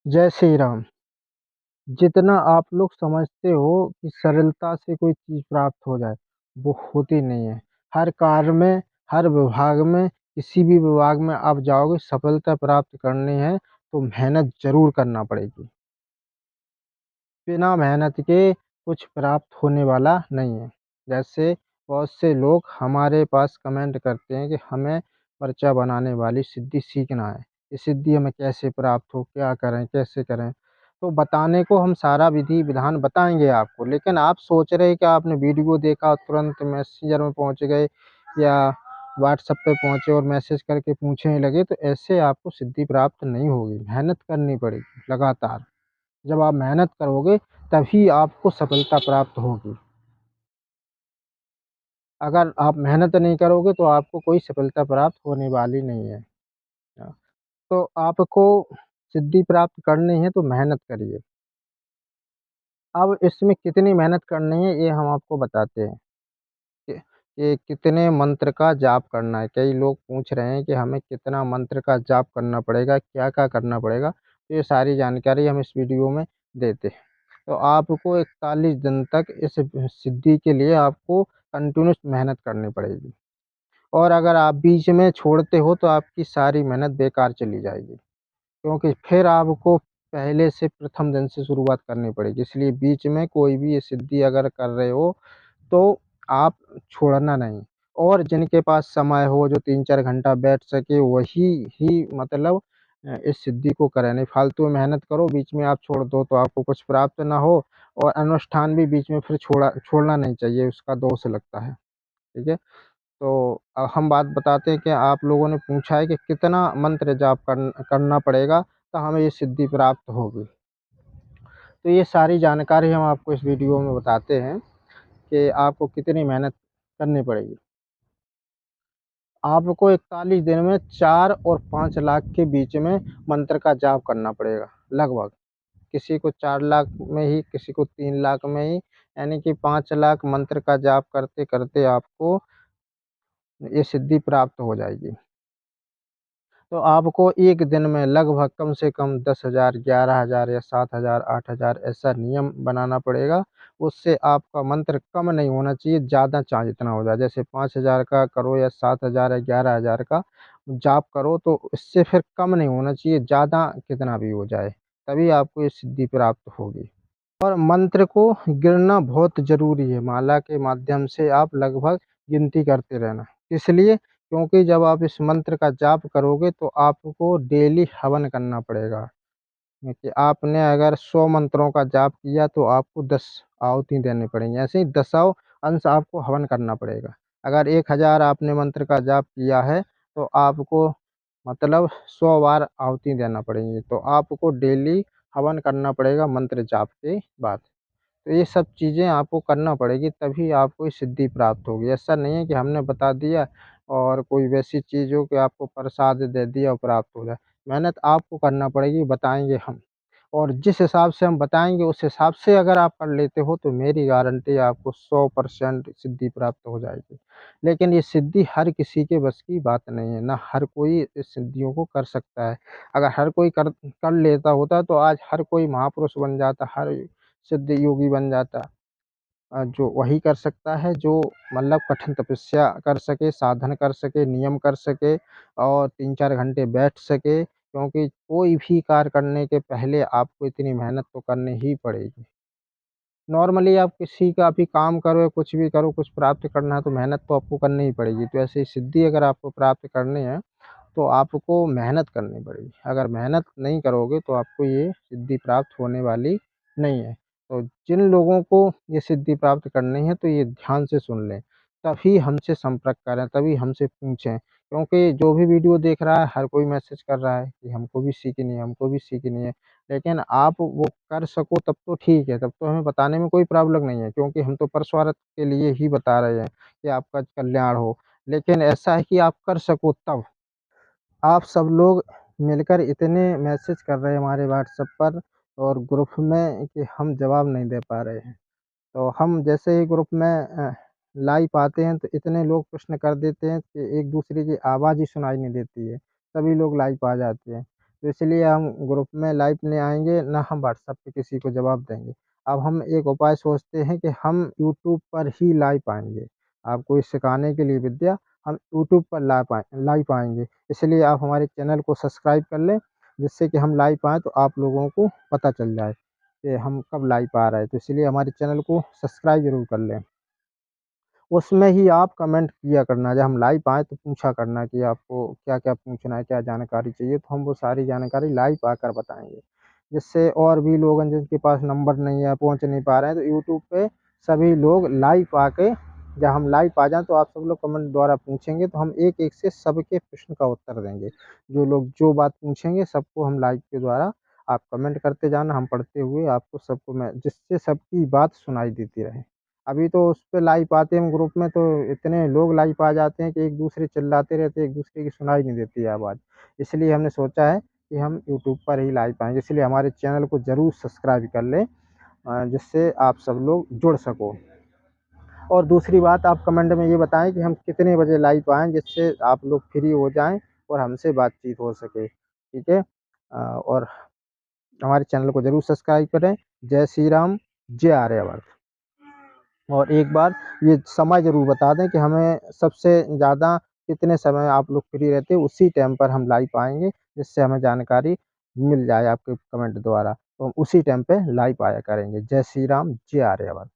जय श्री राम। जितना आप लोग समझते हो कि सरलता से कोई चीज़ प्राप्त हो जाए, वो होती नहीं है। हर कार्य में, हर विभाग में, किसी भी विभाग में आप जाओगे, सफलता प्राप्त करनी है तो मेहनत ज़रूर करना पड़ेगी। बिना मेहनत के कुछ प्राप्त होने वाला नहीं है। जैसे बहुत से लोग हमारे पास कमेंट करते हैं कि हमें पर्चा बनाने वाली सिद्धि सीखना है। ये सिद्धि हमें कैसे प्राप्त हो, क्या करें, कैसे करें? तो बताने को हम सारा विधि विधान बताएँगे आपको, लेकिन आप सोच रहे हैं कि आपने वीडियो देखा, तुरंत मैसेंजर में पहुँच गए या व्हाट्सएप पे पहुँचे और मैसेज करके पूछने लगे, तो ऐसे आपको सिद्धि प्राप्त नहीं होगी। मेहनत करनी पड़ेगी लगातार। जब आप मेहनत करोगे तभी आपको सफलता प्राप्त होगी। अगर आप मेहनत नहीं करोगे तो आपको कोई सफलता प्राप्त होने वाली नहीं है। अ, तो आपको सिद्धि प्राप्त करनी है तो मेहनत करिए। अब इसमें कितनी मेहनत करनी है ये हम आपको बताते हैं कि कि कितने मंत्र का जाप करना है। कई लोग पूछ रहे हैं कि हमें कितना मंत्र का जाप करना पड़ेगा, क्या-क्या करना पड़ेगा? तो ये सारी जानकारी हम इस वीडियो में देते हैं। तो आपको 41 दिन तक इस सिद्धि के लिए आपको कंटिन्यूअस मेहनत करनी पड़ेगी और अगर आप बीच में छोड़ते हो तो आपकी सारी मेहनत बेकार चली जाएगी, क्योंकि फिर आपको पहले से प्रथम दिन से शुरुआत करनी पड़ेगी। इसलिए बीच में कोई भी ये सिद्धि अगर कर रहे हो तो आप छोड़ना नहीं और जिनके पास समय हो जो 3-4 घंटा बैठ सके वही ही मतलब इस सिद्धि को करें, नहीं फालतू में मेहनत करो, बीच में आप छोड़ दो तो आपको कुछ प्राप्त ना हो और अनुष्ठान भी बीच में फिर छोड़ना नहीं चाहिए, उसका दोष लगता है, ठीक है? तो हम बात बताते हैं कि आप लोगों ने पूछा है कि कितना मंत्र जाप करना पड़ेगा तो हमें ये सिद्धि प्राप्त होगी। तो ये सारी जानकारी हम आपको इस वीडियो में बताते हैं कि आपको कितनी मेहनत करनी पड़ेगी। आपको 41 दिन में 4 और 5 लाख के बीच में मंत्र का जाप करना पड़ेगा, लगभग। किसी को 4 लाख में ही, किसी को 3 लाख में ही, यानी कि 5 लाख मंत्र का जाप करते-करते आपको ये सिद्धि प्राप्त हो जाएगी। तो आपको 1 दिन में लगभग कम से कम 10,000, 11,000 या 7,000, 8,000 ऐसा नियम बनाना पड़ेगा। उससे आपका मंत्र कम नहीं होना चाहिए, ज़्यादा चाहे जितना हो जाए। जैसे 5,000 का करो या 7,000 या 11,000 का जाप करो तो इससे फिर कम नहीं होना चाहिए, ज़्यादा कितना भी हो जाए, तभी आपको ये सिद्धि प्राप्त होगी। और मंत्र को गिनना बहुत ज़रूरी है। माला के माध्यम से आप लगभग गिनती करते रहना। इसलिए क्योंकि जब आप इस मंत्र का जाप करोगे तो आपको डेली हवन करना पड़ेगा। कि आपने अगर 100 मंत्रों का जाप किया तो आपको 10 आहुति देनी पड़ेंगी। ऐसे ही दसों अंश आपको हवन करना पड़ेगा। अगर 1000 आपने मंत्र का जाप किया है तो आपको मतलब 100 बार आहुति देना पड़ेगी। तो आपको डेली हवन करना पड़ेगा मंत्र जाप के बाद। तो ये सब चीज़ें आपको करना पड़ेगी तभी आपको ये सिद्धि प्राप्त होगी। ऐसा नहीं है कि हमने बता दिया और कोई वैसी चीज़ हो कि आपको प्रसाद दे दिया और प्राप्त हो जाए। मेहनत आपको करना पड़ेगी, बताएँगे हम। और जिस हिसाब से हम बताएँगे उस हिसाब से अगर आप कर लेते हो तो मेरी गारंटी आपको 100% सिद्धि प्राप्त हो जाएगी। लेकिन ये सिद्धि हर किसी के बस की बात नहीं है, ना हर कोई इस सिद्धियों को कर सकता है। अगर हर कोई कर कर लेता होता तो आज हर कोई महापुरुष बन जाता, हर सिद्ध योगी बन जाता। जो वही कर सकता है जो मतलब कठिन तपस्या कर सके, साधन कर सके, नियम कर सके और 3-4 घंटे बैठ सके, क्योंकि कोई भी कार्य करने के पहले आपको इतनी मेहनत तो करनी ही पड़ेगी। नॉर्मली आप किसी का भी काम करो या कुछ भी करो, कुछ प्राप्त करना है तो मेहनत तो आपको करनी ही पड़ेगी। तो ऐसे ही सिद्धि अगर आपको प्राप्त करनी है तो आपको मेहनत करनी पड़ेगी। अगर मेहनत नहीं करोगे तो आपको ये सिद्धि प्राप्त होने वाली नहीं है। तो जिन लोगों को ये सिद्धि प्राप्त करनी है तो ये ध्यान से सुन लें। तभी हमसे संपर्क करें, तभी हमसे पूछें। क्योंकि जो भी वीडियो देख रहा है हर कोई मैसेज कर रहा है कि हमको भी सीखनी है, हमको भी सीखनी है। लेकिन आप वो कर सको तब तो ठीक है, तब तो हमें बताने में कोई प्रॉब्लम नहीं है, क्योंकि हम तो परस्वार्थ के लिए ही बता रहे हैं कि आपका कल्याण हो। लेकिन ऐसा है कि आप कर सको तब। आप सब लोग मिलकर इतने मैसेज कर रहे हैं हमारे व्हाट्सएप पर और ग्रुप में कि हम जवाब नहीं दे पा रहे हैं। तो हम जैसे ही ग्रुप में लाइव आते हैं तो इतने लोग प्रश्न कर देते हैं कि एक दूसरे की आवाज़ ही सुनाई नहीं देती है। सभी लोग लाइव आ जाते हैं। तो इसलिए हम ग्रुप में लाइव नहीं आएँगे, ना हम व्हाट्सएप पे किसी को जवाब देंगे। अब हम एक उपाय सोचते हैं कि हम यूट्यूब पर ही लाइव आएँगे। आपको ये सिखाने के लिए विद्या हम यूट्यूब पर लाइव आएँगे। इसलिए आप हमारे चैनल को सब्सक्राइब कर लें, जिससे कि हम लाइव आएँ तो आप लोगों को पता चल जाए कि हम कब लाइव आ रहे हैं। तो इसलिए हमारे चैनल को सब्सक्राइब ज़रूर कर लें। उसमें ही आप कमेंट किया करना, जब हम लाइव आएँ तो पूछा करना कि आपको क्या-क्या पूछना है, क्या जानकारी चाहिए, तो हम वो सारी जानकारी लाइव आकर बताएँगे। जिससे और भी लोग हैं जिनके पास नंबर नहीं है, पहुँच नहीं पा रहे हैं, तो यूट्यूब पे सभी लोग लाइव आके जब हम लाइव आ जाएँ तो आप सब लोग कमेंट द्वारा पूछेंगे तो हम एक-एक से सबके प्रश्न का उत्तर देंगे। जो लोग जो बात पूछेंगे सबको हम लाइव के द्वारा आप कमेंट करते जाना, हम पढ़ते हुए आपको सबको मैं जिससे सबकी बात सुनाई देती रहे। अभी तो उस पे लाइव आते हैं हम ग्रुप में तो इतने लोग लाइव आ जाते हैं कि एक-दूसरे चिल्लाते रहते हैं, एक-दूसरे की सुनाई नहीं देती है आवाज़। इसलिए हमने सोचा है कि हम यूट्यूब पर ही लाइव आएँगे, इसलिए हमारे चैनल को ज़रूर सब्सक्राइब कर लें जिससे आप सब लोग जुड़ सको। और दूसरी बात आप कमेंट में ये बताएँ कि हम कितने बजे लाइव आएँ जिससे आप लोग फ्री हो जाएँ और हमसे बातचीत हो सके, ठीक है? और हमारे चैनल को ज़रूर सब्सक्राइब करें। जय श्री राम, जय आर्यवर्त। और एक बार ये समय ज़रूर बता दें कि हमें सबसे ज़्यादा कितने समय आप लोग फ्री रहते हो, उसी टाइम पर हम लाइव आएँगे, जिससे हमें जानकारी मिल जाए आपके कमेंट द्वारा। तो हम उसी टाइम पे लाइव आया करेंगे। जय श्री राम, जय आर्यवर्त।